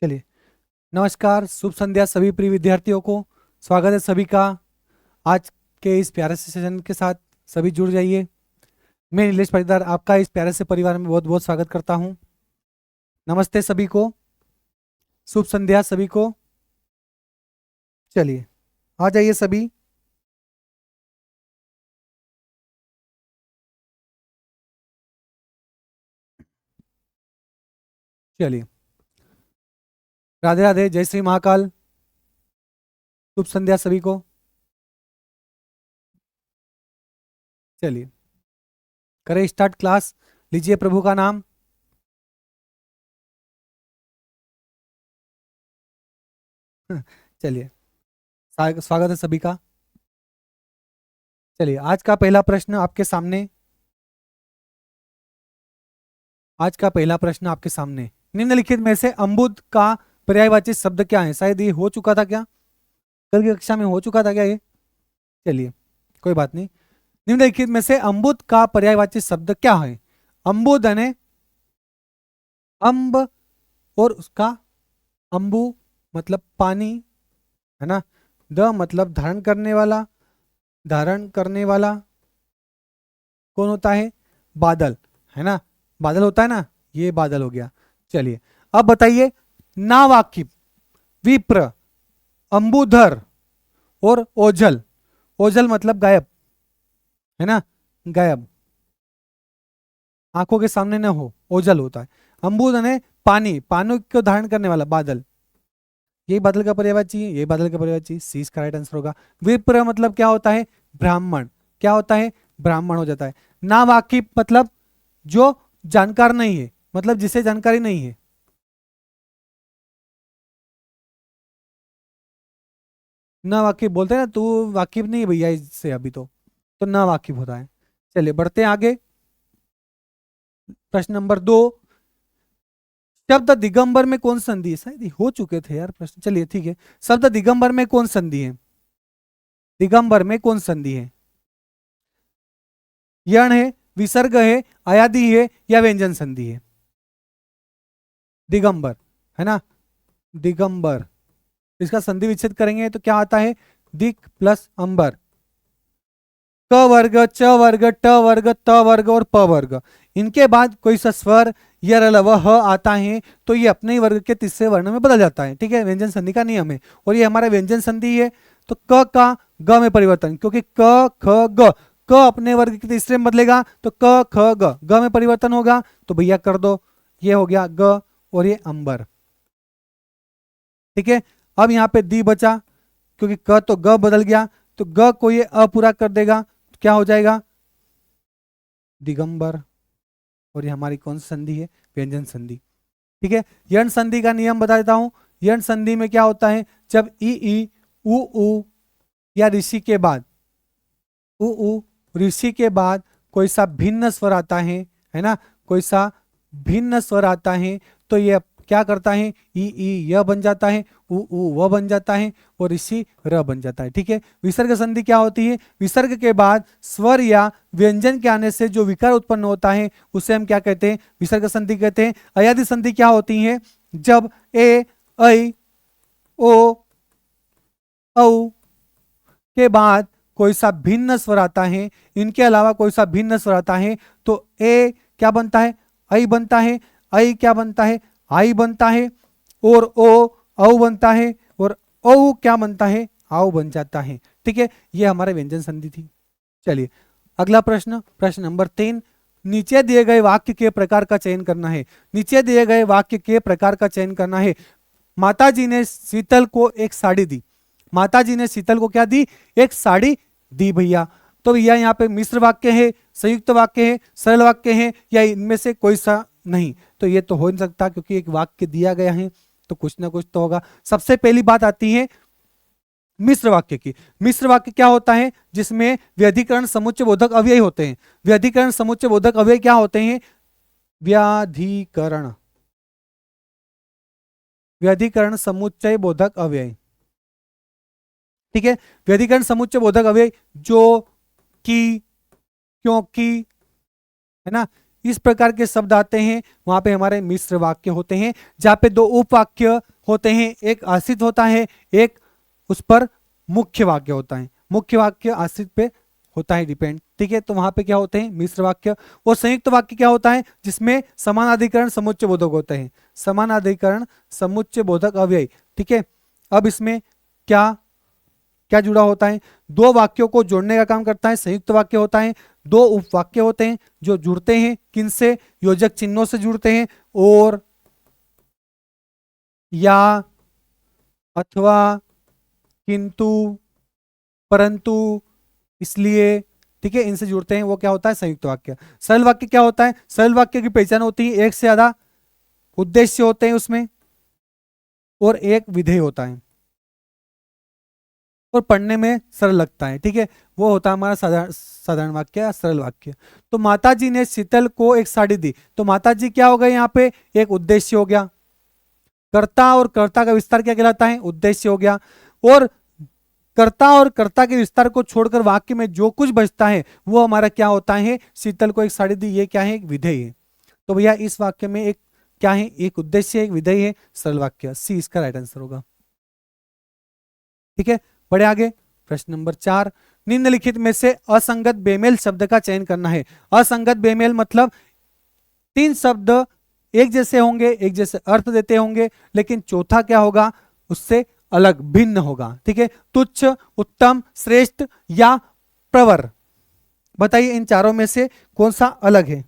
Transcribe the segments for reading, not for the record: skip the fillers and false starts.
चलिए, नमस्कार, शुभ संध्या सभी प्रिय विद्यार्थियों को। स्वागत है सभी का आज के इस प्यारे से सेशन के साथ। सभी जुड़ जाइए। मैं नीलेश पाटीदार आपका इस प्यारे से परिवार में बहुत बहुत स्वागत करता हूं। नमस्ते सभी को, शुभ संध्या सभी को। चलिए, आ जाइए सभी। चलिए, राधे राधे, जय श्री महाकाल, शुभ संध्या सभी को। चलिए, करें स्टार्ट क्लास। लीजिए प्रभु का नाम। चलिए, स्वागत है सभी का। चलिए, आज का पहला प्रश्न आपके सामने। आज का पहला प्रश्न आपके सामने, निम्नलिखित में से अम्बुद का पर्यायवाची शब्द क्या है? शायद ये हो चुका था क्या? कल की कक्षा में हो चुका था क्या ये? चलिए, कोई बात नहीं। निम्नलिखित में से अम्बुद का पर्यायवाची शब्द क्या है? अम्बुद यानी अम्ब, और उसका अम्बु मतलब पानी, है ना। द मतलब धारण करने वाला। धारण करने वाला कौन होता है? बादल, है ना। बादल होता है ना, ये बादल हो गया। चलिए, अब बताइए, नावाकिब, विप्र, अंबुधर और ओझल। ओझल मतलब गायब, है ना, गायब, आंखों के सामने न हो, ओझल होता है। अंबुद यानी पानी, पानी को धारण करने वाला बादल। यही बादल का पर्यायवाची है, यही बादल का पर्यायवाची, सी इसका राइट आंसर होगा। विप्र मतलब क्या होता है? ब्राह्मण। क्या होता है? ब्राह्मण हो जाता है। नावाकिब मतलब जो जानकार नहीं है, मतलब जिसे जानकारी नहीं है। ना वाकिफ बोलते हैं ना, तू वाकिफ नहीं है भैया इससे अभी तो ना वाकिफ होता है। चलिए, बढ़ते हैं आगे। प्रश्न नंबर 2, शब्द दिगंबर में कौन संधि है? शायद ये हो चुके थे यार प्रश्न। चलिए ठीक है, शब्द दिगंबर में कौन संधि है? दिगंबर में कौन संधि है? यण है, विसर्ग है, अयादि है, या व्यंजन संधि है? दिगंबर, है ना, दिगंबर। इसका संधि विच्छेद करेंगे तो क्या आता है? दिक प्लस अंबर। क वर्ग, च वर्ग, ट वर्ग, त वर्ग और प वर्ग, इनके बाद कोई सा स्वर य र ल व ह आता है तो ये अपने ही वर्ग के तीसरे वर्ण में बदल जाता है। ठीक है, व्यंजन संधि का नियम है, और ये हमारा व्यंजन संधि है। तो क का ग में परिवर्तन, क्योंकि क ख ग, क अपने वर्ग के तीसरे में बदलेगा तो क ख ग में परिवर्तन होगा, तो भैया कर दो, ये हो गया ग, और ये अंबर। ठीक है, अब यहाँ पे दी बचा, क्योंकि क तो ग बदल गया, तो ग को ये अ पूरा कर देगा, तो क्या हो जाएगा? दिगंबर। और ये हमारी कौन सी संधि है? व्यंजन संधि। ठीक है, यण संधि का नियम बता देता हूं। यण संधि में क्या होता है? जब ई उ या ऋषि के बाद, उ ऋषि के बाद कोई सा भिन्न स्वर आता है ना, कोई सा भिन्न स्वर आता है, तो ये क्या करता है? ई य बन जाता है, उ व बन जाता है, और ऋषि र बन जाता है। ठीक है, विसर्ग संधि क्या होती है? विसर्ग के बाद स्वर या व्यंजन के आने से जो विकार उत्पन्न होता है उसे हम क्या कहते हैं? विसर्ग संधि कहते हैं। अयादि संधि क्या होती है? जब ए ऐ ओ औ के बाद कोई सा भिन्न स्वर आता है, इनके अलावा कोई सा भिन्न स्वर आता है, तो ए क्या बनता है? ऐ बनता है। ऐ क्या बनता है? आई बनता है। और ओ औ बनता है, और औ क्या बनता है? आओ बन जाता है। ठीक है, ये हमारे व्यंजन संधि थी। चलिए, अगला प्रश्न, प्रश्न नंबर 3, नीचे दिए गए वाक्य के प्रकार का चयन करना है। नीचे दिए गए वाक्य के प्रकार का चयन करना है। माताजी ने शीतल को एक साड़ी दी। माताजी ने शीतल को क्या दी? एक साड़ी दी भैया। तो भैया यहाँ पे मिश्र वाक्य है, संयुक्त वाक्य है, सरल वाक्य है, या इनमें से कोई सा नहीं? तो ये तो हो नहीं सकता, क्योंकि एक वाक्य दिया गया है तो कुछ ना कुछ तो होगा। सबसे पहली बात आती है मिश्र वाक्य की। मिश्र वाक्य क्या होता है? जिसमें व्यधिकरण समुच्चय बोधक अव्यय होते हैं। व्यधिकरण समुच्चय बोधक अव्यय क्या होते हैं? व्याधिकरण, व्यधिकरण समुच्चय बोधक अव्यय। ठीक है, व्यधिकरण समुच्चय बोधक अव्यय जो, कि, क्योंकि, है ना, इस प्रकार के शब्द आते हैं, वहां पे हमारे मिश्र वाक्य होते हैं, जहां पे दो उपवाक्य होते हैं, एक आश्रित होता है, एक उस पर मुख्य वाक्य होता है। मुख्य वाक्य आश्रित पे होता है डिपेंड, ठीक है। तो वहां पे क्या होते हैं, मिश्र वाक्य। और संयुक्त वाक्य क्या होता है, जिसमें समानाधिकरण समुच्चय बोधक होते हैं, समानाधिकरण समुच्चय बोधक अव्यय, ठीक है। अब इसमें क्या क्या जुड़ा होता है, दो वाक्यों को जोड़ने का काम करता है, संयुक्त वाक्य होता है। दो उपवाक्य होते हैं जो जुड़ते हैं किनसे, योजक चिन्हों से जुड़ते हैं, और या, अथवा, किंतु, परंतु, इसलिए, ठीक है, इनसे जुड़ते हैं, वो क्या होता है, संयुक्त वाक्य। सरल वाक्य क्या होता है, सरल वाक्य की पहचान होती है, एक से ज्यादा उद्देश्य होते हैं उसमें, और एक विधेय होता है, और पढ़ने में सरल लगता है, ठीक है। वो होता है हमारा साधारण साधारण वाक्य या सरल वाक्य। तो माता जी ने शीतल को एक साड़ी दी, तो माता जी क्या हो गए यहाँ पे, एक उद्देश्य हो गया। कर्ता और कर्ता का विस्तार क्या कहलाता है, उद्देश्य हो गया। और कर्ता और कर्ता के विस्तार को छोड़कर वाक्य में जो कुछ बचता है वो हमारा क्या होता है, शीतल को एक साड़ी दी, ये क्या है, एक विधेय है। तो भैया इस वाक्य में एक क्या है, एक उद्देश्य, एक विधेय है, सरल वाक्य, सी इसका राइट आंसर होगा, ठीक है। बढ़े आगे, प्रश्न नंबर 4, निम्नलिखित में से असंगत बेमेल शब्द का चयन करना है। असंगत बेमेल मतलब तीन शब्द एक जैसे होंगे, एक जैसे अर्थ देते होंगे, लेकिन चौथा क्या होगा, उससे अलग भिन्न होगा, ठीक है। तुच्छ, उत्तम, श्रेष्ठ या प्रवर, बताइए इन चारों में से कौन सा अलग है।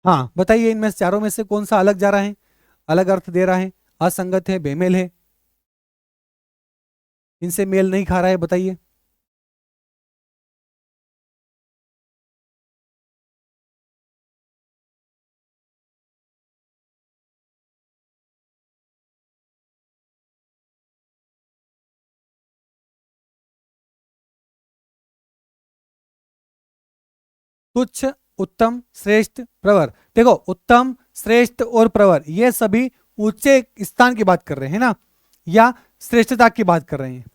हाँ बताइए, इनमें से चारों में से कौन सा अलग जा रहा है, अलग अर्थ दे रहा है, असंगत है, बेमेल है, इनसे मेल नहीं खा रहा है, बताइए। तुच्छ, उत्तम, श्रेष्ठ, प्रवर। देखो उत्तम, श्रेष्ठ और प्रवर ये सभी ऊंचे स्थान की बात कर रहे हैं ना, या श्रेष्ठता की बात कर रहे हैं।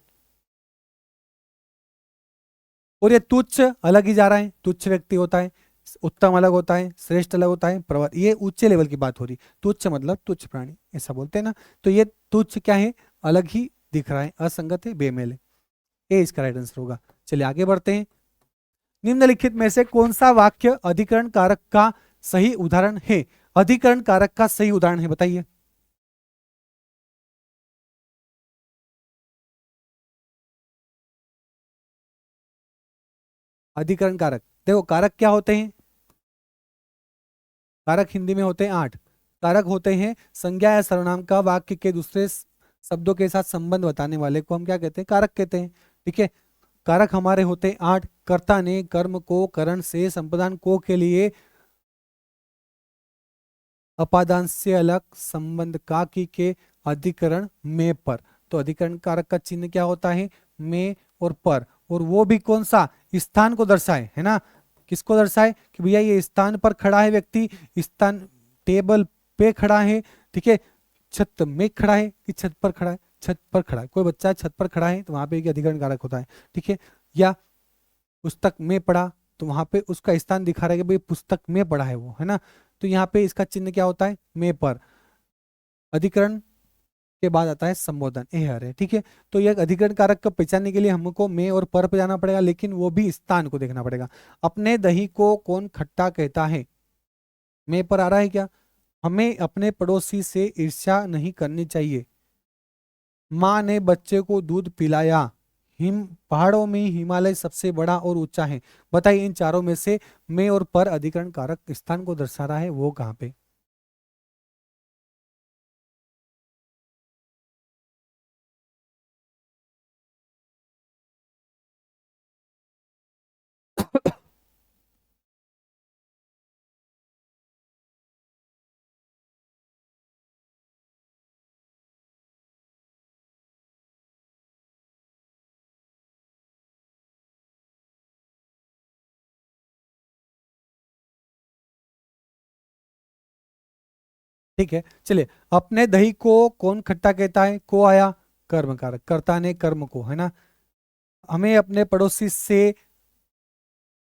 और ये तुच्छ अलग ही जा रहा है, तुच्छ व्यक्ति होता है, उत्तम अलग होता है, श्रेष्ठ अलग होता है, प्रवर ये ऊंचे लेवल की बात हो रही। तुच्छ मतलब तुच्छ प्राणी ऐसा बोलते हैं ना, तो ये तुच्छ क्या है, अलग ही दिख रहा है, असंगत है, बेमेल है, ये इसका राइट आंसर होगा। चलिए आगे बढ़ते हैं। निम्नलिखित में से कौन सा वाक्य अधिकरण कारक का सही उदाहरण है, अधिकरण कारक का सही उदाहरण है, बताइए। अधिकरण कारक, देखो कारक क्या होते हैं, कारक हिंदी में होते हैं 8। कारक होते हैं संज्ञा या सर्वनाम का वाक्य के दूसरे शब्दों के साथ संबंध बताने वाले को हम क्या कहते हैं, कारक कहते हैं, ठीक है। कारक हमारे होते हैं 8। कर्ता ने कर्म को करण से संपादन को के लिए अपादान से अलग संबंध का की के अधिकरण में पर, तो अधिकरण कारक का चिन्ह क्या होता है, में और पर, और वो भी कौन सा, स्थान को दर्शाए, है ना। किसको दर्शाए कि भैया ये स्थान पर खड़ा है व्यक्ति, स्थान टेबल पे खड़ा है, ठीक है, छत में खड़ा है कि छत पर खड़ा है, छत पर खड़ा है, कोई बच्चा छत पर खड़ा है तो वहां पे एक अधिकरण कारक होता है, ठीक है। या पुस्तक में पढ़ा, तो वहां पे उसका स्थान दिखा रहा है कि भाई पुस्तक में पढ़ा है वो, है ना। तो यहाँ पे इसका चिन्ह क्या होता है, में पर। अधिकरण के बाद आता है संबोधन, ए हर है, ठीक है। तो यह अधिकरण कारक को पहचानने के लिए हमको में और पर पे जाना पड़ेगा, लेकिन वो भी स्थान को देखना पड़ेगा। अपने दही को कौन खट्टा कहता है, में पर आ रहा है क्या। हमें अपने पड़ोसी से ईर्ष्या नहीं करनी चाहिए। माँ ने बच्चे को दूध पिलाया। हिम पहाड़ों में हिमालय सबसे बड़ा और ऊंचा है। बताइए इन चारों में से में और पर अधिकरण कारक स्थान को दर्शा रहा है वो कहाँ पे। ठीक है चलिए, अपने दही को कौन खट्टा कहता है, को आया कर्म कारक, कर्ता ने कर्म को, है ना। हमें अपने पड़ोसी से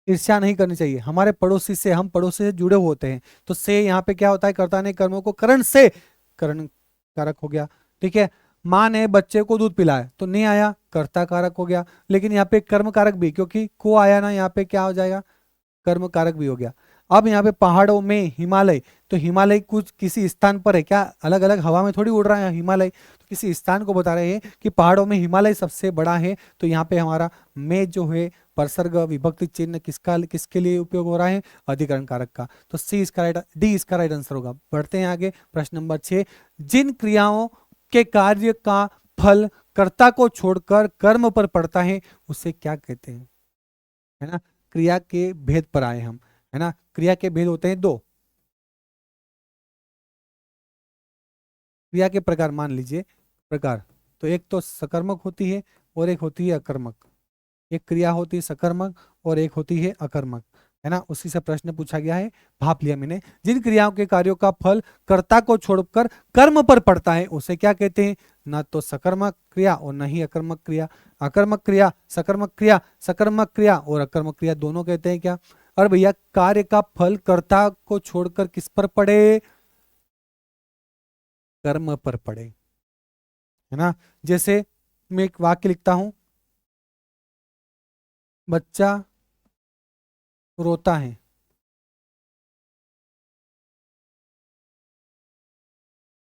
ईर्ष्या नहीं करनी चाहिए। हमारे पड़ोसी से, हम पड़ोसी से जुड़े हुए होते हैं। तो से यहाँ पे क्या होता है, कर्ता ने कर्मों को करण से, करण कारक हो गया। ठीक है, माँ ने बच्चे को दूध पिलाया तो नहीं आया, कर्ता कारक हो गया। लेकिन यहाँ पे कर्म कारक भी, क्योंकि को आया ना, यहाँ पे क्या हो जाएगा, कर्म कारक भी हो गया। अब यहाँ पे पहाड़ों में हिमालय, तो हिमालय कुछ किसी स्थान पर है क्या, अलग अलग हवा में थोड़ी उड़ रहा है हिमालय, तो किसी स्थान को बता रहे हैं कि पहाड़ों में हिमालय सबसे बड़ा है। तो यहाँ पे हमारा में जो है परसर्ग विभक्ति चिन्ह किसका, किसके लिए उपयोग हो रहा है, अधिकरण कारक का। तो सी इसका राइट, डी इसका राइट आंसर होगा। बढ़ते हैं आगे, प्रश्न नंबर 6। जिन क्रियाओं के कार्य का फल कर्ता को छोड़कर कर्म पर पड़ता है उसे क्या कहते हैं, है ना। क्रिया के भेद पर आए हम, है ना। क्रिया के भेद होते हैं दो, क्रिया के प्रकार मान लीजिए प्रकार। तो एक तो सकर्मक होती है और एक होती है अकर्मक। एक क्रिया होती है सकर्मक और एक होती है अकर्मक, है ना। उसी से प्रश्न पूछा गया है, भाप लिया मैंने। जिन क्रियाओं के कार्यों का फल कर्ता को छोड़कर कर्म पर पड़ता है उसे क्या कहते हैं, ना तो सकर्मक क्रिया और न ही अकर्मक क्रिया। अकर्मक क्रिया, सकर्मक क्रिया, सकर्मक क्रिया और अकर्मक क्रिया दोनों कहते हैं क्या। और भैया कार्य का फल कर्ता को छोड़कर किस पर पड़े, कर्म पर पड़े, है ना। जैसे मैं एक वाक्य लिखता हूं, बच्चा रोता है,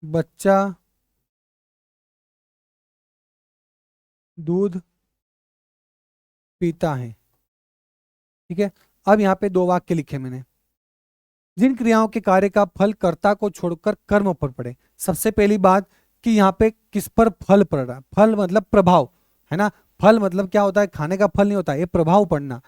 बच्चा दूध पीता है। ठीक है, अब यहाँ पे दो वाक्य लिखे मैंने। जिन क्रियाओं के कार्य का फल कर्ता को छोड़कर कर्म पर पड़े। सबसे पहली बात कि यहाँ पे किस पर फल पड़ रहा है, फल मतलब प्रभाव, है ना। फल मतलब क्या होता है, खाने का फल नहीं होता, ये प्रभाव पड़ना,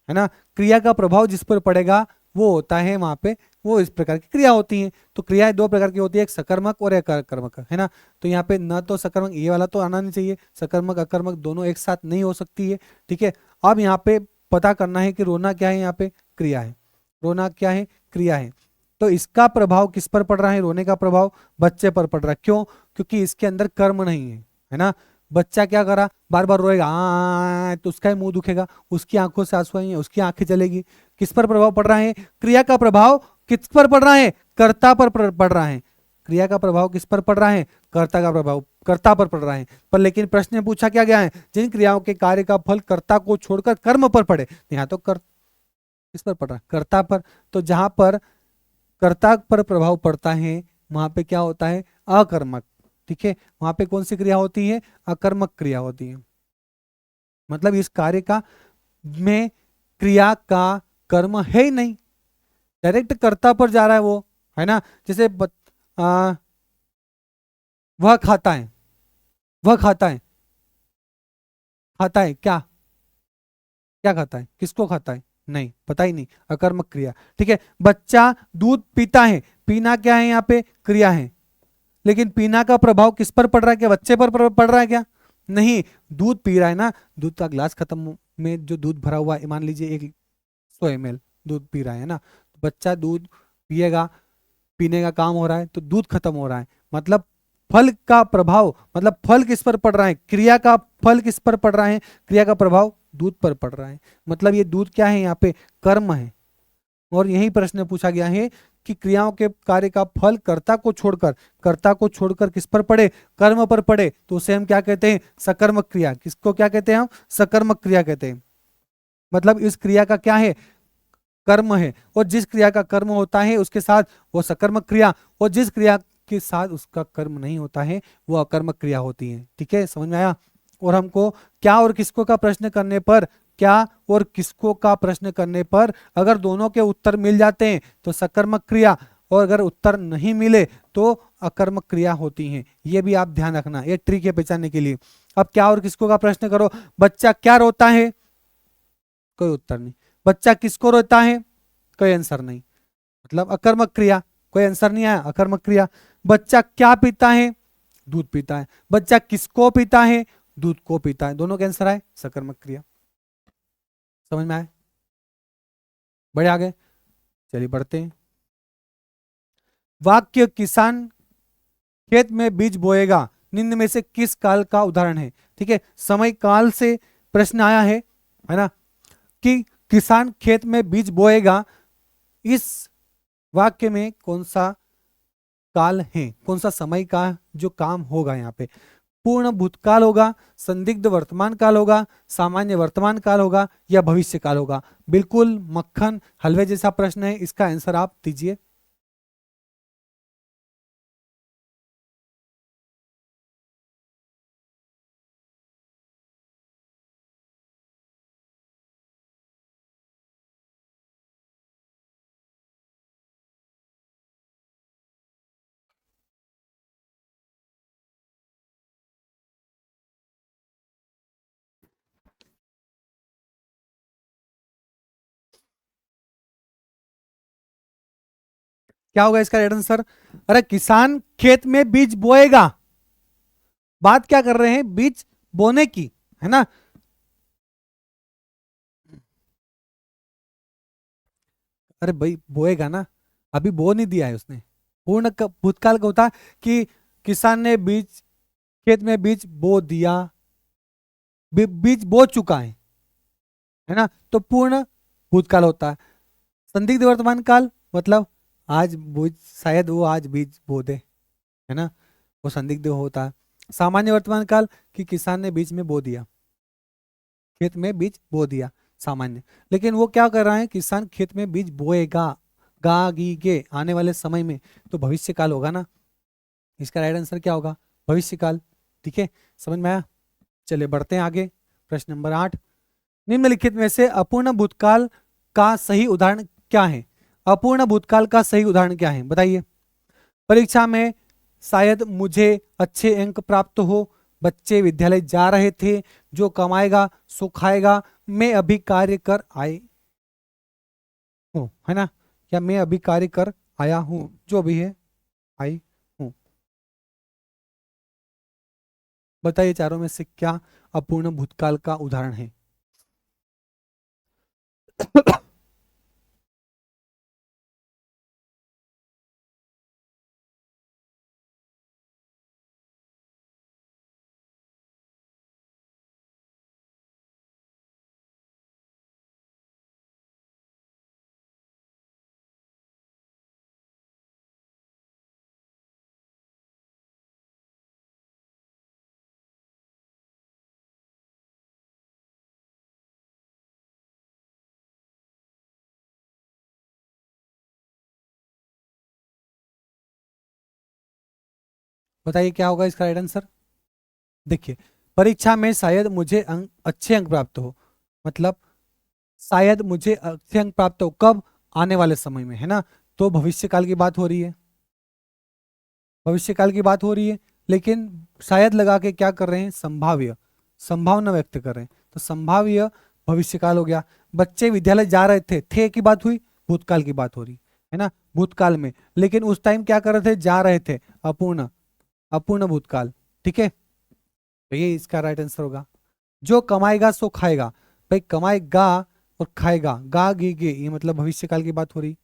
है ना। क्रिया का प्रभाव जिस पर पड़ेगा वो होता है वहां पे, वो इस प्रकार की क्रिया होती है। तो क्रियाएं दो प्रकार की होती है, एक सकर्मक और एक अकर्मक, है ना। तो यहाँ पे न तो सकर्मक, ये वाला तो आना नहीं चाहिए, सकर्मक अकर्मक दोनों एक साथ नहीं हो सकती है। ठीक है, अब यहाँ पे पता करना है कि रोना क्या है, यहाँ पे क्रिया है, रोना क्या है, क्रिया है। तो इसका प्रभाव किस पर पड़ रहा है, रोने का प्रभाव बच्चे पर पड़ रहा है। क्यों, क्योंकि इसके अंदर कर्म नहीं है ना। बच्चा क्या करा, बार बार रोएगा, तो उसका ही मुंह दुखेगा, उसकी आंखों से आंसू आएंगे, उसकी आंखें जलेगी। किस पर प्रभाव पड़ रहा है, क्रिया का प्रभाव किस पर पड़ रहा है, कर्ता पर पड़ रहा है। क्रिया का प्रभाव किस पर पड़ रहा है, कर्ता का प्रभाव कर्ता पर पड़ रहा है। पर लेकिन प्रश्न में पूछा क्या गया है, जिन क्रियाओं के कार्य का फल कर्ता को छोड़कर कर्म पर पड़े। यहाँ तो किस पर पड़ रहा है, कर्ता पर। तो जहां पर कर्ता पर प्रभाव पड़ता है वहां पे क्या होता है, अकर्मक। ठीक है, वहां पे कौन सी क्रिया होती है, अकर्मक क्रिया होती है। मतलब इस कार्य का में क्रिया का कर्म है ही नहीं, डायरेक्ट कर्ता पर जा रहा है वो, है ना। जैसे वह खाता है, वह खाता है, खाता है क्या, क्या खाता है, किसको खाता है, नहीं पता ही नहीं, अकर्मक क्रिया। ठीक है, बच्चा दूध पीता है, पीना क्या है, यहाँ पे क्रिया है। लेकिन पीना का प्रभाव किस पर पड़ रहा है, क्या बच्चे पर पड़ रहा है क्या, नहीं। दूध पी रहा है ना, दूध का ग्लास खत्म में जो दूध भरा हुआ है, मान लीजिए 100 ml दूध पी रहा है ना, तो बच्चा दूध पिएगा, पीने का काम हो रहा है तो दूध खत्म हो रहा है। मतलब फल का प्रभाव, मतलब फल किस पर पड़ रहा है, क्रिया का फल किस पर पड़ रहा है, क्रिया का प्रभाव दूध पर पड़ रहा है। मतलब ये दूध क्या है, यहाँ पे कर्म है। और यही प्रश्न पूछा गया है कि क्रियाओं के कार्य का फल कर्ता को छोड़कर किस पर पड़े, कर्म पर पड़े, तो उसे हम क्या कहते हैं, सकर्मक क्रिया। किसको क्या कहते हैं हम, सकर्मक क्रिया कहते हैं। मतलब इस क्रिया का क्या है, कर्म है, और जिस क्रिया का कर्म होता है उसके साथ वो सकर्मक क्रिया, और जिस क्रिया के साथ उसका कर्म नहीं होता है वो अकर्मक क्रिया होती है। ठीक है, समझ में आया। और हमको क्या और किसको का प्रश्न करने पर, क्या और किसको का प्रश्न करने पर अगर दोनों के उत्तर मिल जाते हैं तो सकर्मक क्रिया, और अगर उत्तर नहीं मिले तो अकर्मक क्रिया होती हैं। ये भी आप ध्यान रखना, ये ट्रिक है पहचानने के लिए। अब क्या और किसको का प्रश्न करो, बच्चा क्या रोता है, कोई उत्तर नहीं। बच्चा किसको रोता है, कोई आंसर नहीं, मतलब अकर्मक क्रिया, कोई आंसर नहीं आया, अकर्मक क्रिया। बच्चा क्या पीता है, दूध पीता है। बच्चा किसको पीता है, दूध को पीता है। दोनों के आंसर आए, सकर्मक क्रिया। समझ में आए, बढ़े आगे, चलिए बढ़ते हैं। वाक्य किसान खेत में बीज बोएगा निम्न में से किस काल का उदाहरण है। ठीक है, समय काल से प्रश्न आया है ना, कि किसान खेत में बीज बोएगा, इस वाक्य में कौन सा काल है, कौन सा समय का जो काम होगा यहाँ पे? पूर्ण भूतकाल होगा, संदिग्ध वर्तमान काल होगा, सामान्य वर्तमान काल होगा, या भविष्य काल होगा? बिल्कुल मक्खन हलवे जैसा प्रश्न है, इसका आंसर आप दीजिए। क्या होगा इसका राइट आंसर? अरे किसान खेत में बीज बोएगा, बात क्या कर रहे हैं, बीज बोने की, है ना। अरे भाई बोएगा ना, अभी बो नहीं दिया है उसने। भूतकाल का होता है कि किसान ने बीज, खेत में बीज बो दिया, बीज बो चुका है ना, तो पूर्ण भूतकाल होता है। संदिग्ध वर्तमान काल मतलब आज बीज, शायद वो आज बीज बो दे, है ना, वो संदिग्ध होता है। सामान्य वर्तमान काल कि किसान ने बीज में बो दिया, खेत में बीज बो दिया, सामान्य। लेकिन वो क्या कर रहा है, किसान खेत में बीज बोएगा, गा गी गे आने वाले समय में, तो भविष्य काल होगा ना। इसका राइट आंसर क्या होगा? भविष्य काल। ठीक है, समझ में आया? चलिए बढ़ते हैं आगे। प्रश्न नंबर 8, निम्नलिखित में से अपूर्ण भूतकाल का सही उदाहरण क्या है? अपूर्ण भूतकाल का सही उदाहरण क्या है बताइए। परीक्षा में शायद मुझे अच्छे अंक प्राप्त हो, बच्चे विद्यालय जा रहे थे, जो कमाएगा सो खाएगा, मैं अभी कार्य कर आए हूँ, है ना, या मैं अभी कार्य कर आया हूँ, जो भी है आई हूँ। बताइए चारों में से क्या अपूर्ण भूतकाल का उदाहरण है? बताइए क्या होगा इसका राइट आंसर? देखिए, परीक्षा में शायद मुझे अच्छे अंक प्राप्त हो, मतलब शायद मुझे अच्छे अंक प्राप्त हो, कब? आने वाले समय में, है ना, तो भविष्य काल की बात हो रही है, भविष्य काल की बात हो रही है। लेकिन शायद लगा के क्या कर रहे हैं, संभाव्य, संभावना व्यक्त कर रहे हैं, तो संभाव्य भविष्य काल हो गया। बच्चे विद्यालय जा रहे थे की बात हुई, भूतकाल की बात हो रही है ना, भूतकाल में। लेकिन उस टाइम क्या कर रहे थे, जा रहे थे, अपूर्ण, अपूर्ण भूतकाल। ठीक है, तो ये इसका राइट आंसर होगा। जो कमाएगा सो खाएगा, भाई कमाएगा और खाएगा, गा गी गे, ये मतलब भविष्य काल की बात हो रही,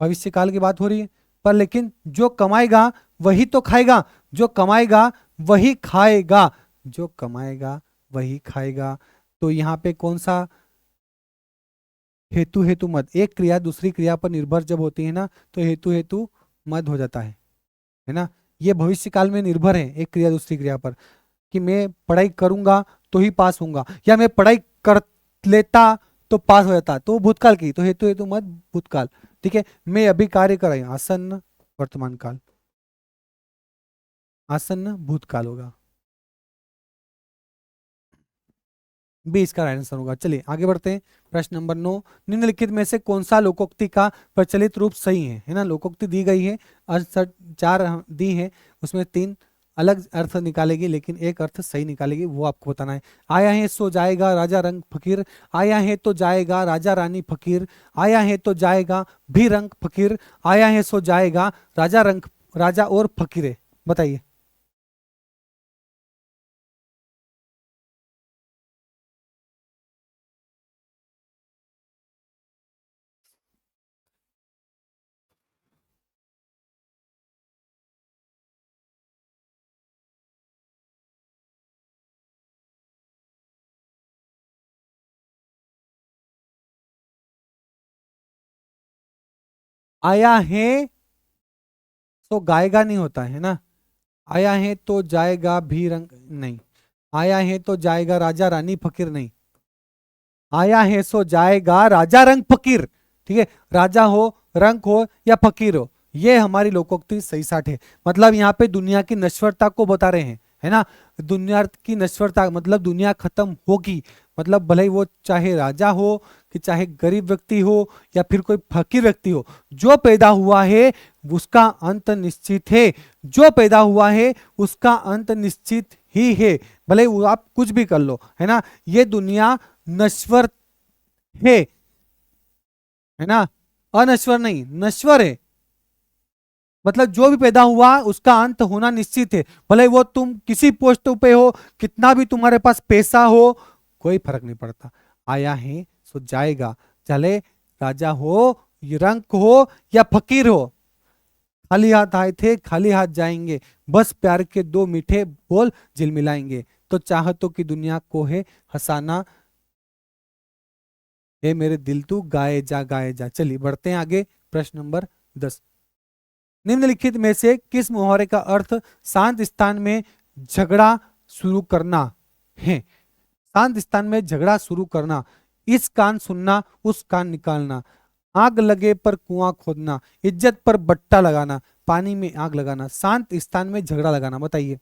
भविष्य काल की बात हो रही है। पर लेकिन जो कमाएगा वही तो खाएगा, जो कमाएगा वही खाएगा, जो कमाएगा वही खाएगा। तो यहाँ पे कौन सा हेतु हेतु मत, एक क्रिया दूसरी क्रिया पर निर्भर जब होती है ना, तो हेतु हेतु मत हो जाता है ना। ये भविष्य काल में निर्भर है एक क्रिया दूसरी क्रिया पर, कि मैं पढ़ाई करूंगा तो ही पास होऊंगा, या मैं पढ़ाई कर लेता तो पास हो जाता, तो वो भूतकाल की, तो हेतु हेतु मत भूतकाल। ठीक है, मैं अभी कार्य कर रही हूँ, आसन्न वर्तमान काल, आसन्न भूतकाल होगा, बी इसका राइट आंसर होगा। चलिए आगे बढ़ते हैं। प्रश्न नंबर 9, निम्नलिखित में से कौन सा लोकोक्ति का प्रचलित रूप सही है ना, लोकोक्ति दी गई है, अर्थ चार दी है, उसमें तीन अलग अर्थ निकालेगी, लेकिन एक अर्थ सही निकालेगी, वो आपको बताना है। आया है सो जाएगा राजा रंग फकीर, आया है तो जाएगा राजा रानी फकीर, आया है तो जाएगा भी रंग फकीर, आया है सो जाएगा राजा रंग, राजा और फकीर। बताइए। आया है तो गाएगा नहीं होता है ना, आया है तो जाएगा भी रंग नहीं, आया है तो जाएगा राजा रानी फकीर नहीं, आया है सो जाएगा राजा रंग फकीर। ठीक है, राजा हो, रंग हो या फकीर हो, ये हमारी लोकोक्ति सही साठ है। मतलब यहाँ पे दुनिया की नश्वरता को बता रहे हैं, है ना। दुनिया की नश्वरता मतलब दुनिया खत्म होगी, मतलब भले ही वो चाहे राजा हो कि चाहे गरीब व्यक्ति हो या फिर कोई फकीर व्यक्ति हो, जो पैदा हुआ है उसका अंत निश्चित है, जो पैदा हुआ है उसका अंत निश्चित ही है, भले वो आप कुछ भी कर लो, है ना। ये दुनिया नश्वर है ना, अनश्वर नहीं, नश्वर है। मतलब जो भी पैदा हुआ उसका अंत होना निश्चित है, भले वो तुम किसी पोस्ट पे हो, कितना भी तुम्हारे पास पैसा हो, कोई फर्क नहीं पड़ता। आया है सो जाएगा, चले राजा हो, रंक हो या फकीर हो, खाली हाथ आए थे खाली हाथ जाएंगे, बस प्यार के दो मीठे बोल झिलमिलाएंगे, तो चाहतों की दुनिया को है हंसाना, ए मेरे दिल तू गाए जा गाए जा। चलिए बढ़ते हैं आगे, प्रश्न नंबर 10। निम्नलिखित में से किस मुहावरे का अर्थ शांत स्थान में झगड़ा शुरू करना है। शांत स्थान में झगड़ा शुरू करना, इस कान सुनना उस कान निकालना, आग लगे पर कुआं खोदना, इज्जत पर बट्टा लगाना, पानी में आग लगाना, शांत स्थान में झगड़ा लगाना। बताइए।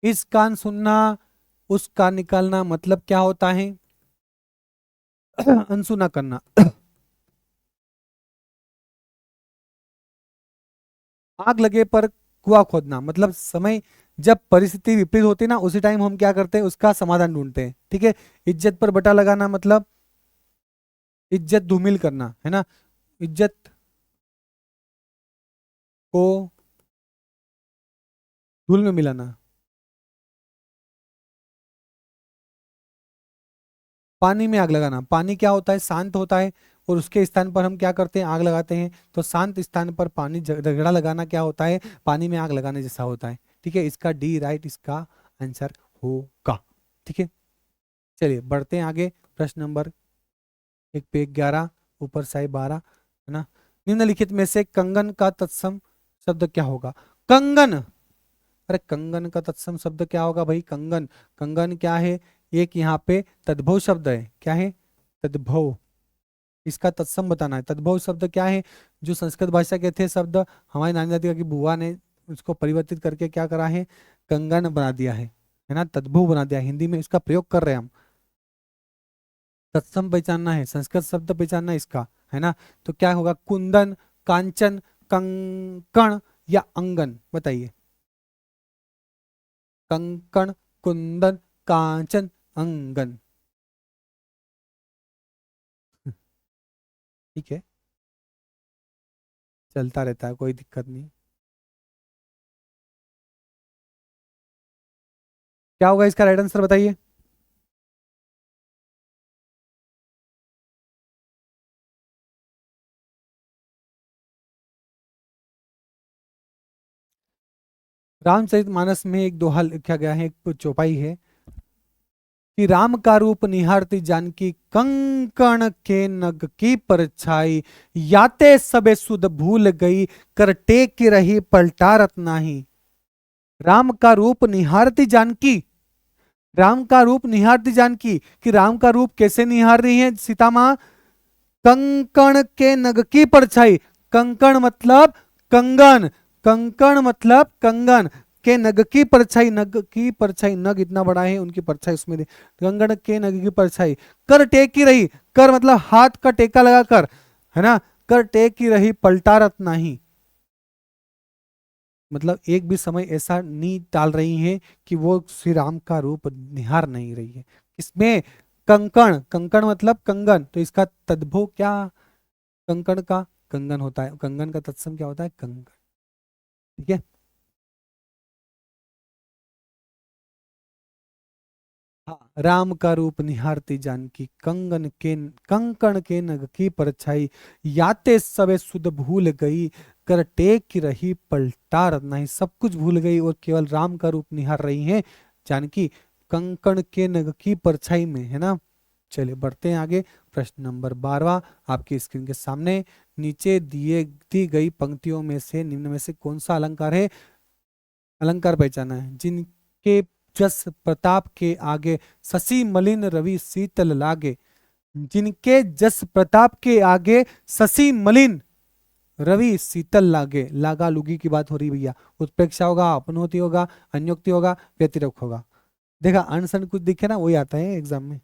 इस कान सुनना उस कान निकालना मतलब क्या होता है? अनसुना करना। आग लगे पर कुआं खोदना मतलब समय, जब परिस्थिति विपरीत होती है ना उसी टाइम हम क्या करते हैं, उसका समाधान ढूंढते हैं। ठीक है। इज्जत पर बटा लगाना मतलब इज्जत धूमिल करना, है ना, इज्जत को धूल में मिलाना। पानी में आग लगाना, पानी क्या होता है, शांत होता है, और उसके स्थान पर हम क्या करते हैं, आग लगाते हैं। तो शांत स्थान पर पानी झगड़ा लगाना क्या होता है, पानी में आग लगाने जैसा होता है। ठीक है, इसका डी राइट इसका आंसर होगा। ठीक है, चलिए बढ़ते हैं आगे, प्रश्न नंबर एक पे 11, ऊपर साई 12, है ना। निम्नलिखित में से कंगन का तत्सम शब्द क्या होगा? कंगन, अरे कंगन का तत्सम शब्द क्या होगा भाई? कंगन, कंगन क्या है? एक यहाँ पे तद्भव शब्द है, क्या है? तद्भव, इसका तत्सम बताना है। तद्भव शब्द क्या है? जो संस्कृत भाषा के थे शब्द, हमारी नानी दादी की बुआ ने उसको परिवर्तित करके क्या करा है, कंगन बना दिया है ना, तद्भव बना दिया, हिंदी में इसका प्रयोग कर रहे हैं हम। तत्सम पहचानना है, संस्कृत शब्द पहचानना है इसका, है ना। तो क्या होगा, कुंदन, कांचन, कंकण या अंगन? बताइए। कंकण, कुंदन, कांचन, अंगन। ठीक है, चलता रहता है, कोई दिक्कत नहीं। क्या होगा इसका राइट आंसर बताइए। रामचरितमानस में एक दोहा लिखा गया है, एक चौपाई है कि राम का रूप निहारती जानकी, कंकण के नग की परछाई, याते सबे सुध भूल गई, कर टेक रही पलटारत नाही। राम का रूप निहारती जानकी, राम का रूप निहारती जानकी, कि राम का रूप कैसे निहार रही है सीता माँ? कंकण के नग की परछाई, कंकण मतलब कंगन, कंकण मतलब कंगन, के नग की परछाई, नग की परछाई, नग इतना बड़ा है उनकी परछाई उसमें कंगन के नग की परछाई, कर टेक ही रही, कर मतलब हाथ का टेका लगा कर, है ना, कर टेक ही रही पलटारत नहीं, मतलब एक भी समय ऐसा नहीं टाल रही है कि वो श्री राम का रूप निहार नहीं रही है। इसमें कंकण, कंकण मतलब कंगन, तो इसका तद्भव क्या, कंकण का कंगन होता है, कंगन का तत्सम क्या होता है, कंगन। ठीक है। हाँ, राम का रूप निहारती जानकी, कंकण के नग की परछाई, याते सबे सुध भूल गई, कर टेक रही पलटार नहीं। सब कुछ भूल गई और केवल राम का रूप निहार रही हैं जानकी, कंकण के नग की परछाई में, है ना। चलिए बढ़ते हैं आगे। प्रश्न नंबर 12 आपकी स्क्रीन के सामने। नीचे दी गई पंक्तियों में से निम्न में से कौन सा अलंकार है। अलंकार पहचाना है। जिनके जस प्रताप के आगे, शशि मलिन रवि शीतल लागे। जिनके जस प्रताप के आगे, शशि मलिन रवि शीतल लागे। लागा लुगी की बात हो रही भैया। उत्प्रेक्षा होगा, अपनोति होगा, अन्योक्ति होगा, व्यतिरेक होगा। देखा अनसन कुछ दिखे ना, वही आता है एग्जाम में।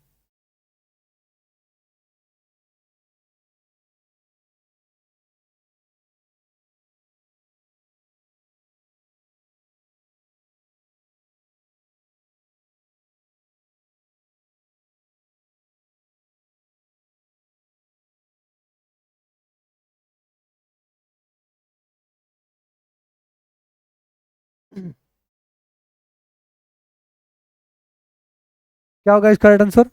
क्या होगा इसका राइट आंसर,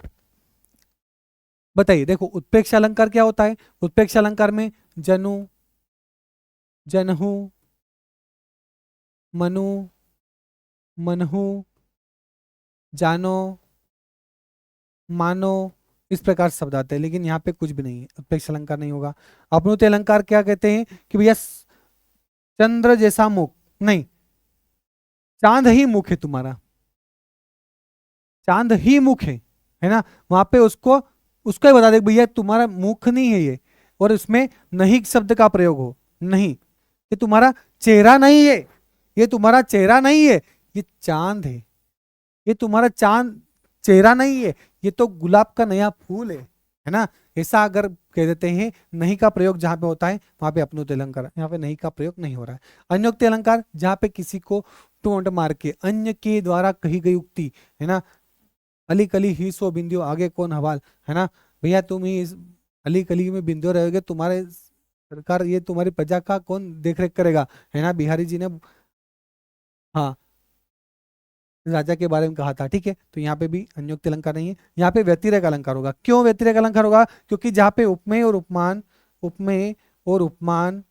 बताइए। देखो उत्प्रेक्षा अलंकार क्या होता है। उत्प्रेक्षा अलंकार में जनु, जनहु, मनु, मनहु, जानो, मानो, इस प्रकार से शब्द आते हैं। लेकिन यहाँ पे कुछ भी नहीं है, उत्प्रेक्षा अलंकार नहीं होगा। अपनोति अलंकार क्या कहते हैं कि भैया चंद्र जैसा मुख नहीं, चांद ही मुख है तुम्हारा, चांद ही मुख है ना। वहां पे उसको उसको ही बता दे भैया तुम्हारा मुख नहीं है ये, और उसमें नहीं शब्द का प्रयोग हो। नहीं, ये तुम्हारा चेहरा नहीं है, ये तुम्हारा चेहरा नहीं है, ये चांद है। ये तुम्हारा चांद चेहरा नहीं है, ये तो गुलाब का नया फूल है ना। ऐसा अगर कह देते हैं। नहीं का प्रयोग जहां पे होता है वहां पे अपनोति अलंकार, यहाँ पे नहीं का प्रयोग नहीं हो रहा है। अन्योक्ति अलंकार जहां पे किसी को टोंट मार के अन्य के द्वारा कही गई उक्ति, है ना। अली कली ही सो बिंदियो आगे कौन हवाल, है ना। भैया तुम ही इस अली कली में बिंदियो रहोगे, तुम्हारे सरकार ये तुम्हारी प्रजा का कौन देख रेख करेगा, है ना। बिहारी जी ने हाँ राजा के बारे में कहा था। ठीक है, तो यहाँ पे भी अन्योक्ति अलंकार नहीं है, यहाँ पे व्यतिरेक अलंकार होगा। क्यों व्यतिरेक अलंकार होगा, क्योंकि जहाँ पे उपमेय और उपमान, उपमेय और उपमान,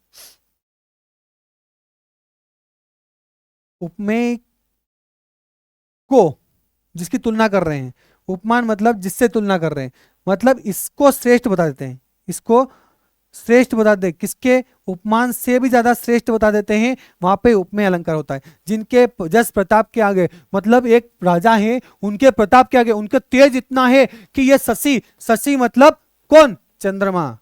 उपमेय को जिसकी तुलना कर रहे हैं, उपमान मतलब जिससे तुलना कर रहे हैं, मतलब इसको श्रेष्ठ बता देते हैं, इसको श्रेष्ठ बता दे, किसके उपमान से भी ज्यादा श्रेष्ठ बता देते हैं, वहां पे उपमेय अलंकार होता है। जिनके जस प्रताप के आगे, मतलब एक राजा है, उनके प्रताप के आगे उनके तेज इतना है कि ये शशि, शशि मतलब कौन, चंद्रमा।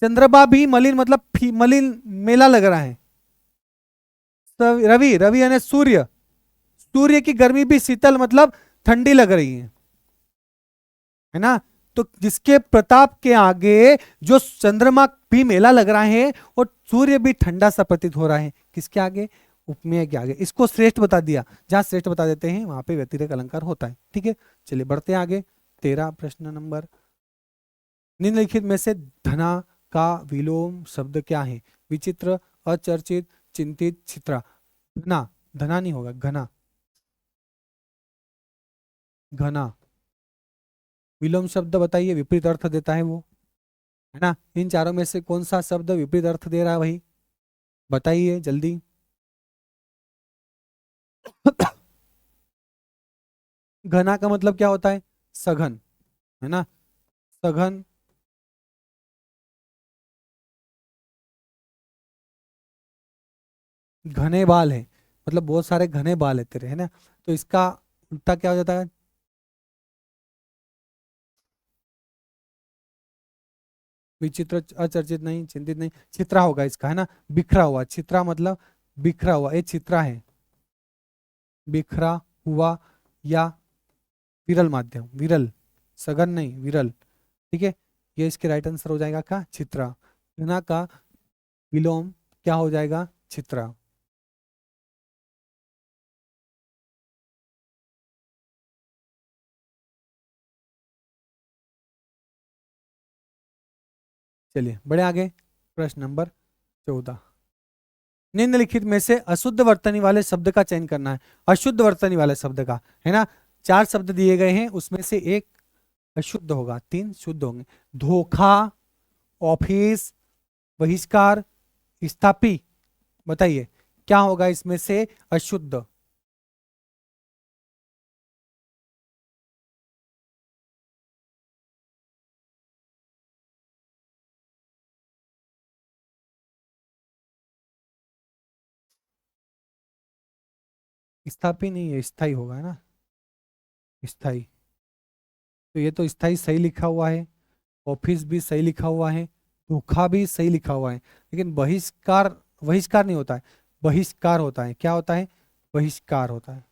चंद्रमा भी मलिन मतलब मलिन मेला लग रहा है। रवि, रवि यानी सूर्य, सूर्य की गर्मी भी शीतल मतलब ठंडी लग रही है ना। तो जिसके प्रताप के आगे जो चंद्रमा भी मेला लग रहा है और सूर्य भी ठंडा सा प्रतीत हो रहा है, किसके आगे, उपमेय के आगे। इसको श्रेष्ठ बता दिया, जहां श्रेष्ठ बता देते हैं वहां पे व्यतिरेक अलंकार होता है। ठीक है, चलिए बढ़ते हैं आगे। 13 प्रश्न नंबर। निम्नलिखित में से धना का विलोम शब्द क्या है। विचित्र, अचर्चित, चिंतित, चित्रा। घना, धना नहीं होगा, घना, घना। विलोम शब्द बताइए, विपरीत अर्थ देता है वो, है ना। इन चारों में से कौन सा शब्द विपरीत अर्थ दे रहा है भाई, बताइए जल्दी। घना का मतलब क्या होता है, सघन, है ना। सघन, घने बाल है, मतलब बहुत सारे घने बाल है तेरे, है ना। तो इसका उल्टा क्या हो जाता है, विचित्र, अचर्चित नहीं, चिंतित नहीं, चित्रा होगा इसका, है ना। बिखरा हुआ, चित्रा मतलब बिखरा हुआ, ये चित्रा है, बिखरा हुआ या विरल माध्यम, विरल, सघन नहीं, विरल। ठीक है, ये इसके राइट आंसर हो जाएगा क्या, चित्रा। घना का विलोम क्या हो जाएगा, चित्रा। चलिए बड़े आगे। प्रश्न नंबर 14। निम्नलिखित में से अशुद्ध वर्तनी वाले शब्द का चयन करना है। अशुद्ध वर्तनी वाले शब्द का, है ना। 4 शब्द दिए गए हैं, उसमें से एक अशुद्ध होगा, 3 शुद्ध होंगे। धोखा, ऑफिस, बहिष्कार, स्थापी। बताइए क्या होगा इसमें से अशुद्ध। स्थापी नहीं है, स्थाई होगा, है ना। स्थाई, तो ये तो स्थाई सही लिखा हुआ है, ऑफिस भी सही लिखा हुआ है, धोखा भी सही लिखा हुआ है, लेकिन बहिष्कार, बहिष्कार नहीं होता है, बहिष्कार होता है। क्या होता है? बहिष्कार होता है।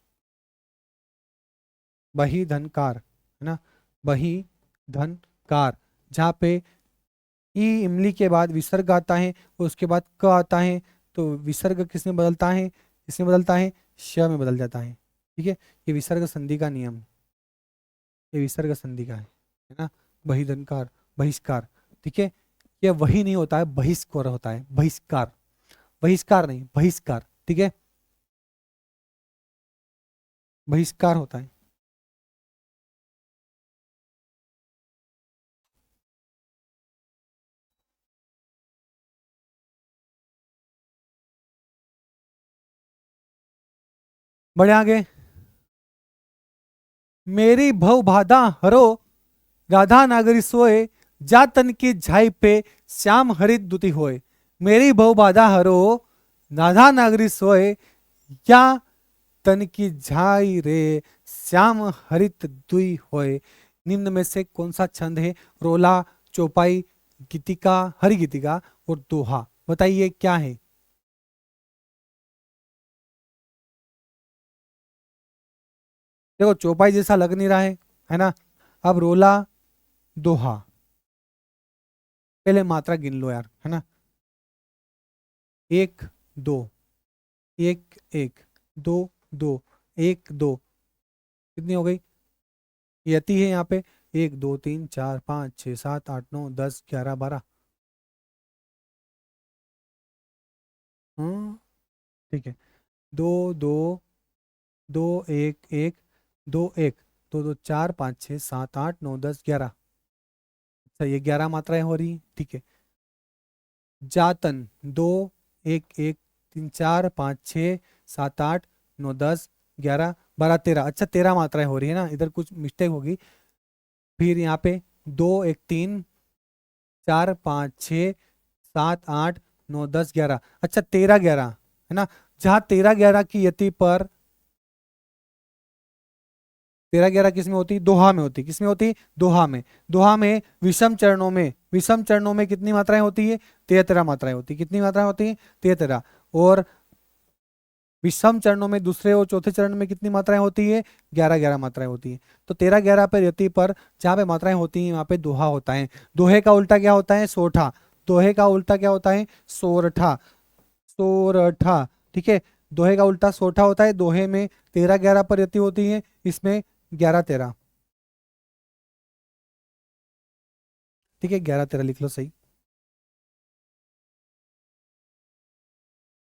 बही धनकार, है ना। बही धनकार, जहाँ पे ई इमली के बाद विसर्ग आता है, उसके बाद क आता है, तो विसर्ग किस में बदलता है? इसमें बदलता है, श में बदल जाता है। ठीक है, ये विसर्ग संधि का नियम, ये विसर्ग संधि का है ना। बहिधनकार, बहिष्कार, ठीक है। ये वही नहीं होता है, बहिष्कार होता है, बहिष्कार, बहिष्कार नहीं, बहिष्कार, ठीक है, बहिष्कार होता है। बढ़े आगे। मेरी भव बाधा हरो, राधा नागरी सोए, जा तन की झाई पे श्याम हरित दुति होए। मेरी भव बाधा हरो, राधा नागरी सोए, या तन की झाई रे, श्याम हरित दुई होए। निम्न में से कौन सा छंद है? रोला, चौपाई, गीतिका, हरि गीतिका और दोहा। बताइए क्या है? देखो चौपाई जैसा लग नहीं रहा है ना। अब रोला, दोहा, पहले मात्रा गिन लो यार, है ना। एक, दो, एक एक, दो दो, एक दो, कितनी हो गई? यति है यहाँ पे, 1 2 3 4 5 6 7 8 9 10 11 12। हाँ ठीक है। दो दो, दो एक एक, दो एक, दो दो 4 5 6 7 8 9 10 11। अच्छा ये 11 मात्राएं हो रही, ठीक है। जातन, दो, एक एक, 3 4 5 6 7 8 9 10 11 12 13। अच्छा 13 मात्राएं हो रही है ना, इधर कुछ मिस्टेक होगी। फिर यहाँ पे 2 1 3 4 5 6 7 8 9 10 11। अच्छा 13 11, है ना। जहाँ 13 11 की यति पर, 13 11 किस में होती? दोहा में होती। किस में होती? दोहा में। दोहा में विषम चरणों में, विषम चरणों में कितनी मात्राएं होती है? 13 मात्राएं होती। कितनी मात्राएं होती है? 13। और विषम चरणों में दूसरे और चौथे चरण में कितनी मात्राएं होती है? 11 11 मात्राएं होती है। तो 13 11 पर यति पर जहाँ पे मात्राएं होती हैं वहां पे दोहा होता है। दोहे का उल्टा क्या होता है? सोठा। दोहे का उल्टा क्या होता है? सोरठा, सोरठा, ठीक है। दोहे का उल्टा सोठा होता है। दोहे में 13 11 पर यति होती है, इसमें 11 13। ठीक है, 11 13 लिख लो सही।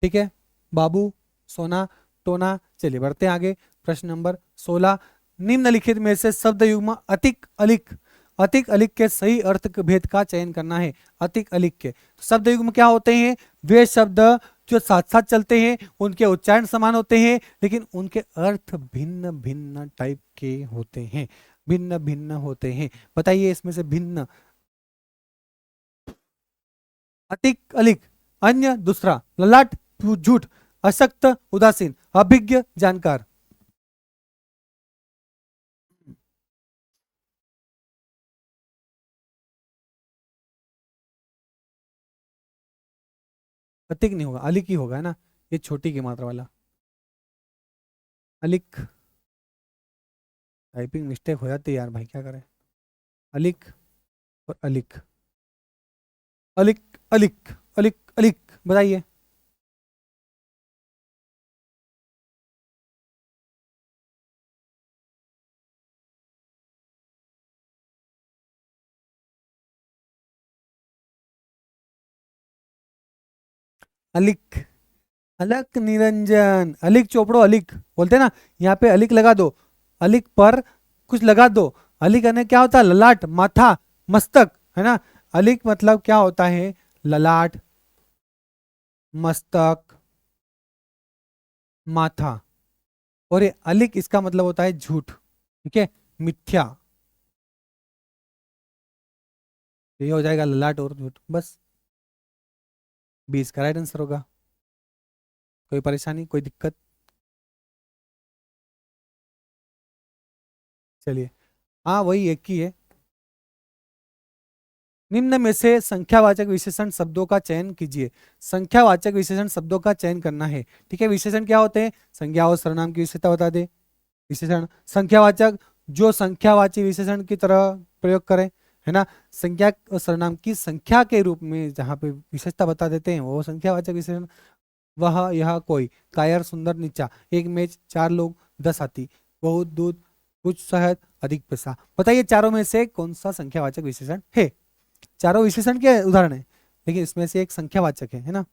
ठीक है बाबू, सोना, टोना। चलिए बढ़ते हैं आगे। प्रश्न नंबर 16। निम्नलिखित में से शब्द युग्म अतिक अलिक, अतिक अलिक के सही अर्थ भेद का चयन करना है। अतिक अलिक के तो शब्द युग्म क्या होते हैं? वे शब्द जो साथ साथ चलते हैं, उनके उच्चारण समान होते हैं, लेकिन उनके अर्थ भिन्न भिन्न टाइप के होते हैं, भिन्न भिन्न होते हैं। बताइए इसमें से भिन्न। अतिक अलिक, अन्य दूसरा, ललाट झूठ, अशक्त उदासीन, अभिज्ञ जानकार। अतिक नहीं होगा, अलिक ही होगा, है ना। ये छोटी की मात्रा वाला अलिक। टाइपिंग मिस्टेक हो जाती है यार भाई, क्या करें। अलिक और अलिक, अलिक अलिक, अलिक अलिक। बताइए। अलिक, अलक निरंजन, अलिक चोपड़ो, अलिक बोलते हैं ना, यहाँ पे अलिक लगा दो, अलिक पर कुछ लगा दो। अलिक यानी क्या होता है, ललाट, माथा, मस्तक, है ना। अलिक मतलब क्या होता है, ललाट, मस्तक, माथा। और ये अलिक इसका मतलब होता है झूठ, ठीक है, मिथ्या। ये हो जाएगा ललाट और झूठ, बस 20 का राइट आंसर होगा। कोई परेशानी, कोई दिक्कत? चलिए, हाँ वही एक ही है। निम्न में से संख्यावाचक विशेषण शब्दों का चयन कीजिए। संख्यावाचक विशेषण शब्दों का चयन करना है, ठीक है। विशेषण क्या होते हैं, संज्ञा और सर्वनाम की विशेषता बता दे। विशेषण संख्यावाचक, जो संख्यावाची विशेषण की तरह प्रयोग करें, है ना। संख्या और सर्वनाम की संख्या के रूप में जहाँ पे विशेषता बता देते हैं वो संख्यावाचक विशेषण। वह, यह, कोई, कायर, सुंदर, नीचा, एक मेज, 4 लोग, 10 हाथी, बहुत दूध, कुछ शहद, अधिक पैसा। बताइए चारों में से कौन सा संख्यावाचक विशेषण है। चारों विशेषण के उदाहरण है, लेकिन इसमें से एक संख्यावाचक है ना।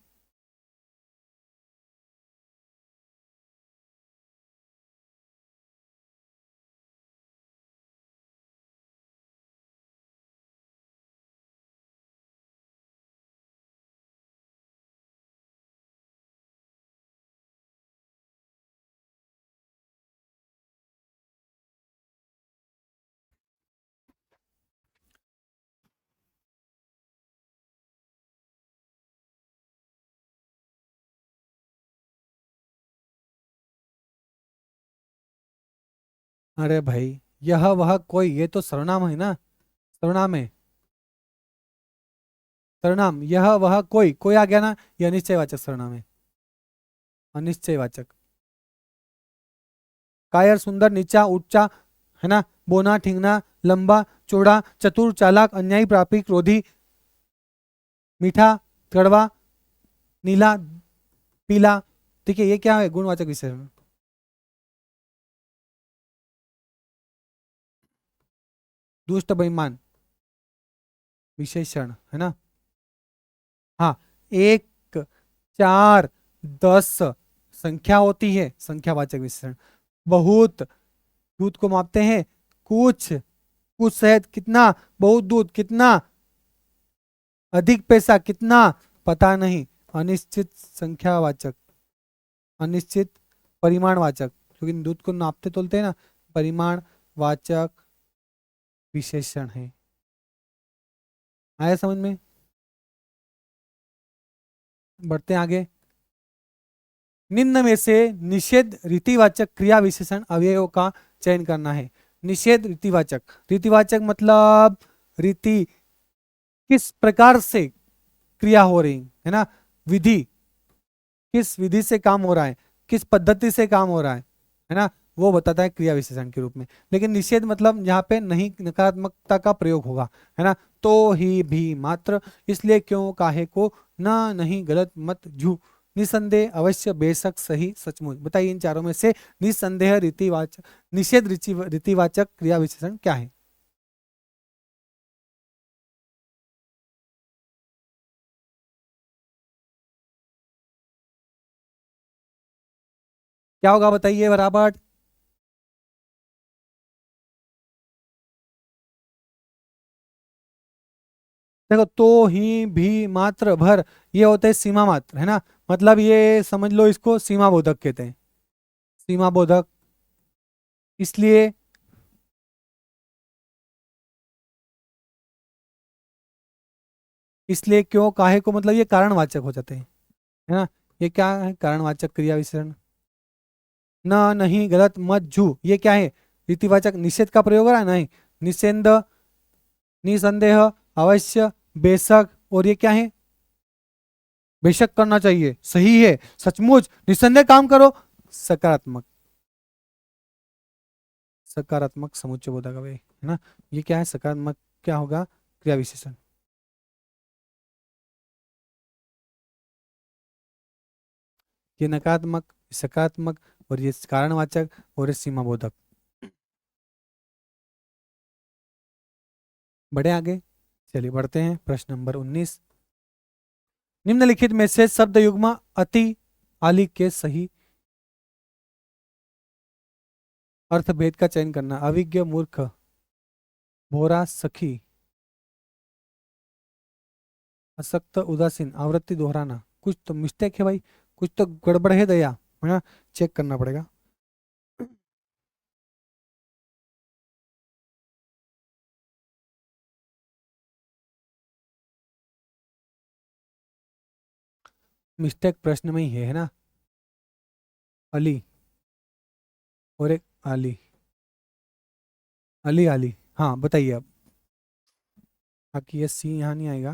अरे भाई, यह वह कोई, ये तो सर्वनाम है ना, सर्वनाम है। सर्वनाम, यह वह कोई, कोई आ गया ना, यह अनिश्चयवाचक सर्वनाम है, अनिश्चयवाचक। कायर, सुंदर, नीचा, ऊंचा, है ना, बोना, ठिंगना, लंबा, चौड़ा, चतुर, चालाक, अन्यायी, प्रापी, क्रोधी, मीठा, कड़वा, नीला, पीला। ठीक है, ये क्या है, गुणवाचक विशेषण। दुष्ट, बेईमान, विशेषण, है ना। हाँ, 1, 4, 10 संख्या होती है, संख्यावाचक विशेषण। बहुत, दूध को मापते हैं। कुछ, कुछ शहद कितना, बहुत दूध कितना, अधिक पैसा कितना, पता नहीं, अनिश्चित संख्यावाचक, अनिश्चित परिमाणवाचक, क्योंकि दूध को नापते तोलते हैं ना, परिमाणवाचक विशेषण है। आया समझ में? बढ़ते हैं आगे। निम्न में से निषेध रीतिवाचक क्रिया विशेषण अवयवों का चयन करना है। निषेध रीतिवाचक, रीतिवाचक मतलब रीति, किस प्रकार से क्रिया हो रही है ना, विधि, किस विधि से काम हो रहा है, किस पद्धति से काम हो रहा है ना, वो बताता है क्रिया विशेषण के रूप में। लेकिन निषेध मतलब यहाँ पे नहीं, नकारात्मकता का प्रयोग होगा, है ना। तो ही, भी, मात्र, इसलिए, क्यों, काहे को, ना, नहीं, गलत, मत, झू, निसंदेह, अवश्य, बेशक, सही, सचमुच। बताइए इन चारों में से निसंदेह रीतिवाचक, निषेध रीतिवाचक क्रिया विशेषण क्या है। क्या होगा बताइए बराबर। देखो, तो, ही, भी, मात्र, भर, ये होते हैं सीमा मात्र, है ना। मतलब ये समझ लो, इसको सीमा बोधक कहते हैं, सीमा बोधक। इसलिए, इसलिए, क्यों, काहे को, मतलब ये कारणवाचक हो जाते हैं, है ना। ये क्या है, कारणवाचक क्रिया विशेषण। ना, नहीं, गलत, मत, झू, ये क्या है, रीतिवाचक। निषेध का प्रयोग हो रहा है, नहीं, निषेध, निसंदेह, अवश्य, बेशक, और ये क्या है, बेशक करना चाहिए, सही है, सचमुच, निसंदेह काम करो, सकारात्मक, सकारात्मक समुच्चय बोधक है ना। ये क्या है, सकारात्मक, क्या होगा, क्रिया विशेषण। ये नकारात्मक, सकारात्मक, और ये कारणवाचक, और ये सीमा बोधक। बढ़े आगे, चलिए बढ़ते हैं प्रश्न नंबर 19। निम्नलिखित में से शब्द युग्म अति, आली के सही अर्थभेद का चयन करना। अविज्ञ, मूर्ख, भोरा, सखी, असक्त, उदासीन, आवृत्ति दोहराना। कुछ तो मिस्टेक है भाई, कुछ तो गड़बड़ है दया, है ना, चेक करना पड़ेगा। मिस्टेक प्रश्न में ही है ना। अली और एक आली, अली आली। हाँ बताइए अब। बाकी ये सी यहाँ नहीं आएगा,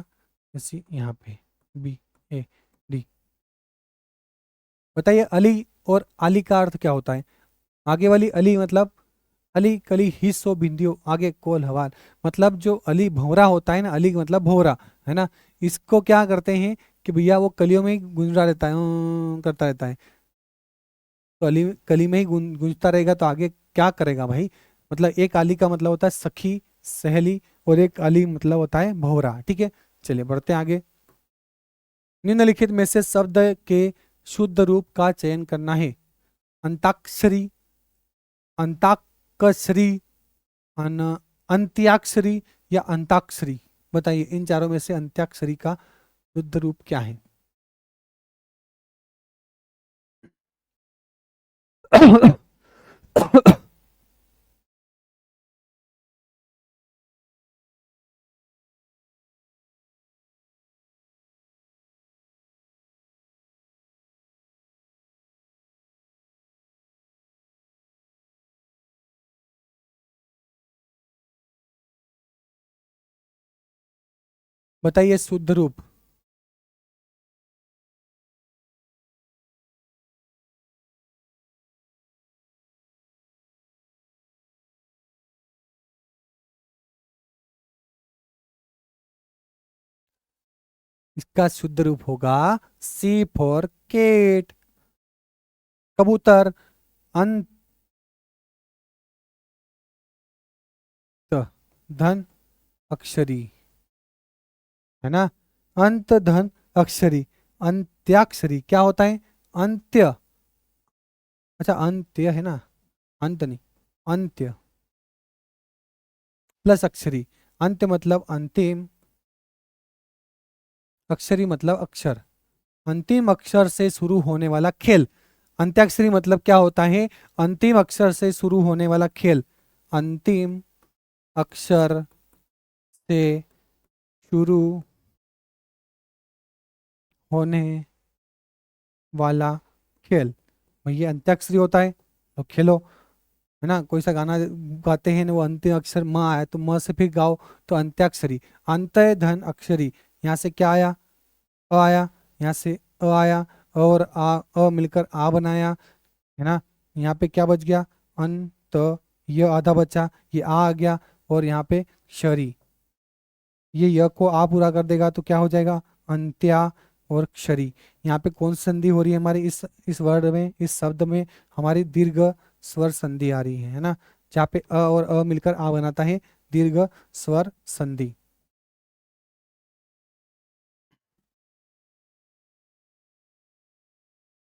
ये सी यहाँ पे, बी, ए, डी। बताइए अली और आली का अर्थ क्या होता है। आगे वाली अली मतलब अली कली हिस्सो बिंदियो, आगे कोल हवाल, मतलब जो अली भंवरा होता है ना, अली मतलब भंवरा, है ना, इसको क्या करते हैं कि भैया वो कलियों में ही गुंजरा रहता है, करता रहता है। तो अली कली में ही गूंजता रहेगा तो आगे क्या करेगा भाई। मतलब एक आली का मतलब होता है सखी, सहेली, और एक अली मतलब होता है भंवरा। ठीक है, चलिए बढ़ते हैं आगे। निम्नलिखित में से शब्द के शुद्ध रूप का चयन करना है। अंताक्षरी, अंताक्षरी, अन अंत्याक्षरी या अंताक्षरी। बताइए इन चारों में से अंत्याक्षरी का शुद्ध रूप क्या है। बताइए शुद्ध रूप। इसका शुद्ध रूप होगा सी फॉर केट, कबूतर। अंत धन अक्षरी, है ना, अंत धन अक्षरी। अंत्याक्षरी क्या होता है, अंत्य, अच्छा अंत्य है ना, अंत नहीं, अंत्य प्लस अक्षरी। अंत्य मतलब अंतिम, अक्षरी मतलब अक्षर, अंतिम अक्षर से शुरू होने वाला खेल। अंत्याक्षरी मतलब क्या होता है, अंतिम अक्षर से शुरू होने वाला खेल, अंतिम अक्षर से शुरू होने वाला खेल, ये अंत्याक्षरी होता है। तो खेलो, है ना, कोई सा गाना गाते हैं ना, वो अंतिम अक्षर म आया तो म से फिर गाओ, तो अंत्याक्षरी। अंतय धन अक्षरी, यहाँ से क्या आया, अ आया, यहाँ से अ आया, और अ मिलकर आ बनाया, है ना। यहाँ पे क्या बच गया, अंत, ये आधा बचा, ये आ गया, और यहाँ पे क्षरी, ये य को आ पूरा कर देगा तो क्या हो जाएगा, अंत्या और क्षरी। यहाँ पे कौन सी संधि हो रही है हमारी इस वर्ड में, इस शब्द में, हमारी दीर्घ स्वर संधि आ रही है ना, जहाँ पे अ और अ मिलकर आ बनाता है दीर्घ स्वर संधि।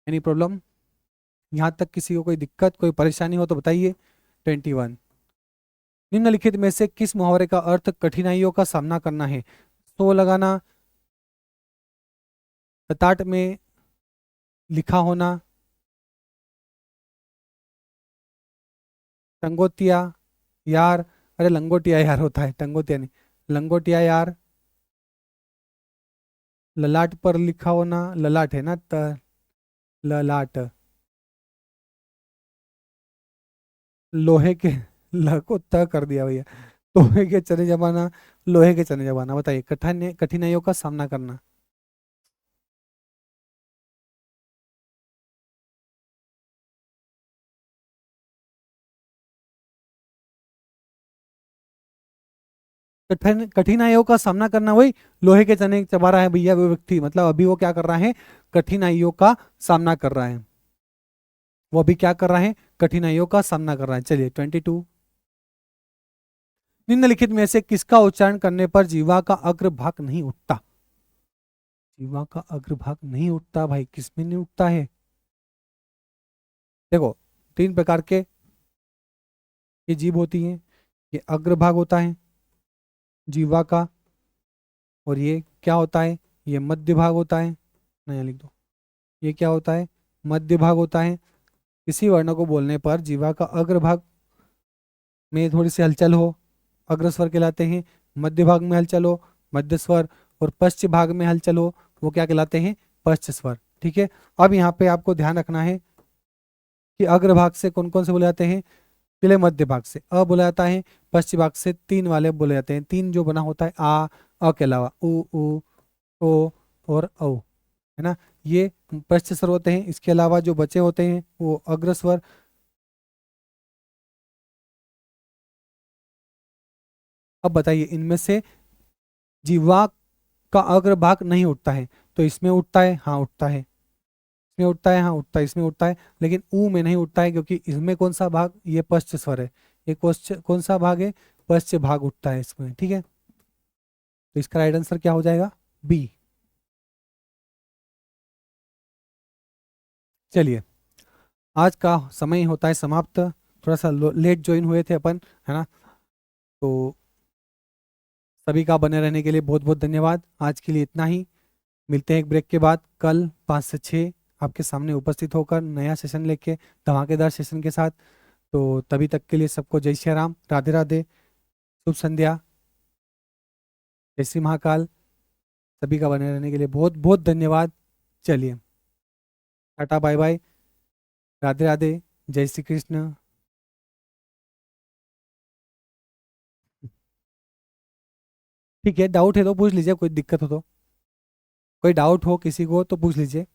एनी प्रॉब्लम, यहाँ तक किसी को कोई दिक्कत कोई परेशानी हो तो बताइए। 21, निम्नलिखित में से किस मुहावरे का अर्थ कठिनाइयों का सामना करना है। तो लगाना, लताट में लिखा होना, टंगोतिया यार, अरे लंगोटिया यार होता है, टंगोतिया नहीं, लंगोटिया यार। ललाट पर लिखा होना, ललाट है ना, ललाट, लोहे के ल को त कर दिया भैया, लोहे के चने जमाना, लोहे के चने जमाना। बताइए कठिनाइयों का सामना करना। कठिनाइयों का सामना करना, वही लोहे के चने चबा रहा है भैया वो व्यक्ति, मतलब अभी वो क्या कर रहा है, कठिनाइयों का सामना कर रहा है, वो अभी क्या कर रहा है, कठिनाइयों का सामना कर रहा है। चलिए 22, निम्नलिखित में से किसका उच्चारण करने पर जीवा का अग्रभाग नहीं उठता। जीवा का अग्रभाग नहीं उठता भाई, किसमें नहीं उठता है, देखो, तीन प्रकार के ये जीभ होती हैं। ये अग्रभाग होता है जीवा का, और ये क्या होता है, ये मध्य भाग होता है। नया लिख दो। ये क्या होता है, मध्य भाग होता है। किसी वर्ण को बोलने पर जीवा का अग्रभाग में थोड़ी सी हलचल हो, अग्रस्वर कहलाते हैं। मध्य भाग में हलचल हो, मध्य स्वर। और पश्च भाग में हलचल हो, वो क्या कहलाते हैं, पश्च स्वर। ठीक है। अब यहाँ पे आपको ध्यान रखना है कि अग्रभाग से कौन कौन से बोले जाते हैं, पहले मध्य भाग से अ बोला जाता है, पश्चिम भाग से तीन वाले बोले जाते हैं। तीन जो बना होता है अ के अलावा उ ओ और औ, है ना, ये पश्च स्वर होते हैं। इसके अलावा जो बचे होते हैं वो अग्र स्वर। अब बताइए, इनमें से जिह्वा का अग्र भाग नहीं उठता है, तो इसमें उठता है, हाँ उठता है। इसमें उठता है, हाँ उठता है, इसमें उठता है। लेकिन ऊ में नहीं उठता है, क्योंकि इसमें कौन सा भाग, ये पश्च स्वर है। ये कौन सा भाग है, पश्च भाग उठता है इसमें। ठीक है, तो इसका राइट आंसर क्या हो जाएगा, बी। चलिए, आज का समय होता है समाप्त। थोड़ा सा लेट ज्वाइन हुए थे अपन, है ना। तो सभी का बने रहने के लिए बहुत बहुत धन्यवाद। आज के लिए इतना ही। मिलते हैं एक ब्रेक के बाद, कल 5 से 6 आपके सामने उपस्थित होकर नया सेशन लेके, धमाकेदार सेशन के साथ। तो तभी तक के लिए सबको जय श्री राम, राधे राधे, शुभ संध्या, जय श्री महाकाल। सभी का बने रहने के लिए बहुत बहुत धन्यवाद। चलिए, tata bye bye, Radhe Radhe, जय श्री कृष्ण। ठीक है, डाउट है तो पूछ लीजिए, कोई दिक्कत हो तो, कोई डाउट हो किसी को तो पूछ लीजिए।